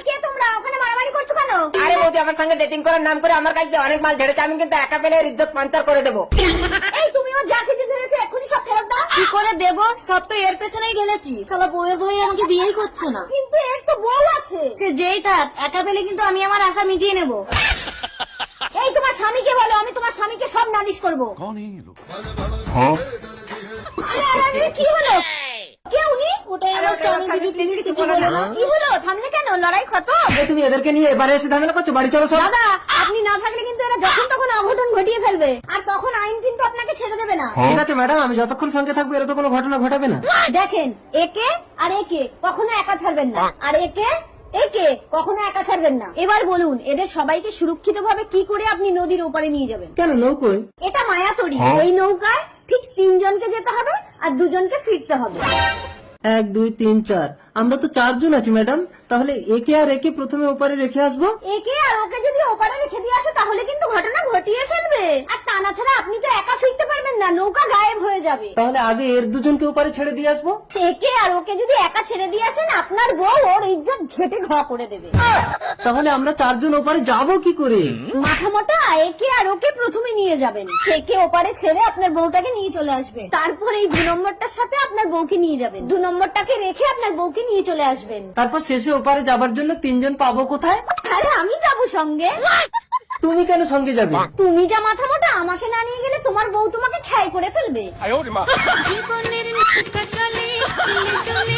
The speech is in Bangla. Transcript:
কে তোমরা ওখানে মারামারি করছো কেন? আরে বৌদি, আমার সঙ্গে ডেটিং করার নাম করে আমার কাছে অনেক মাল ঝেড়েছে, আমি কিন্তু একা পেলে ইজ্জত পাঞ্চার করে দেবো। এই তুমিও যা কিছু ছেড়েছো এক্ষুনি সব ফেরত দাও। কি করে দেব? সব তো এর পেছনেই ঢেলেছি। শালা বউয়ের ভয়ে আমাকে বিয়েই করছে না। কিন্তু এর তো বউ আছে। সে যেই থাক, একা পেলে কিন্তু আমি আমার আশা মিটিয়ে নেব। এই তোমার স্বামীকে বলো, আমি তোমার স্বামীকে সব নালিশ করবো। আরে, কি হলো? কে উনি? ওটাই আমার স্বামী। দিদি প্লিজ কিছু বলো না। কি হলো? থামলে কেন? লড়াই খতম? তুমি এদেরকে নিয়ে এবারে এসে ঝামেলা করছো, বাড়ি চলো সব। দাদা, আপনি না থাকলে কিন্তু এরা যখন তখন অঘটন ঘটিয়ে ফেলবে, আর তখন আইন কিন্তু আপনাকে ছেড়ে দেবে না। ঠিক আছে ম্যাডাম, আমি যতক্ষণ সঙ্গে থাকবো এরা তো কোনো ঘটনা ঘটাবে না। দেখেন, একে আর একে কখনো একা ছাড়বেন না, আর একে একে কখনো একা ছাড়বেন না। এবার বলুন, এদের সবাইকে সুরক্ষিতভাবে কি করে আপনি নদীর ওপারে নিয়ে যাবেন? কেন নৌকোয়? এটা মায়াতরী। এই নৌকায় ঠিক 3 জনকে যেতে হবে আর 2 জনকে ফিরতে হবে। 1 2 3 4, আমরা তো 4 জন আছি ম্যাডাম, তাহলে একে আর একে প্রথমে ওপারে রেখে আসবো। একে আর ওকে যদি ওপারে রেখে দিয়ে আসে তাহলে কিন্তু ঘটনা ঘটিয়ে ফেলবে, আর তা না ছাড়া আপনি তো একা ফিরতে পারবেন না, নৌকা গায়েব হয়ে যাবে। তাহলে আগে এর দুজনকে ওপারে ছেড়ে দিয়ে আসবো। একে আর ওকে যদি একা ছেড়ে দিয়ে আসেন, আপনার বউ ওর ইজ্জত ঘেটে ঘা করে দেবে। তাহলে আমরা 4 জন ওপারে যাবো কি করে? মাথা মোটা, একে আর ওকে প্রথমে নিয়ে যাবেন, একে ওপারে ছেড়ে আপনার বউটাকে নিয়ে চলে আসবে, তারপর এই 2 নম্বরটার সাথে আপনার বউকে নিয়ে যাবেন, 2 নম্বরটাকে রেখে আপনার বউকে নিয়ে চলে আসবেন। তারপর শেষে ওপারে যাবার জন্য 3 জন পাবো কোথায়? আরে আমি যাবো সঙ্গে। তুমি কেন সঙ্গে যাবে? তুমি যা মাথা মোটা, আমাকে না নিয়ে গেলে তোমার বউ তোমাকে ঠাই করে ফেলবে। জীবনের নৌকা চলে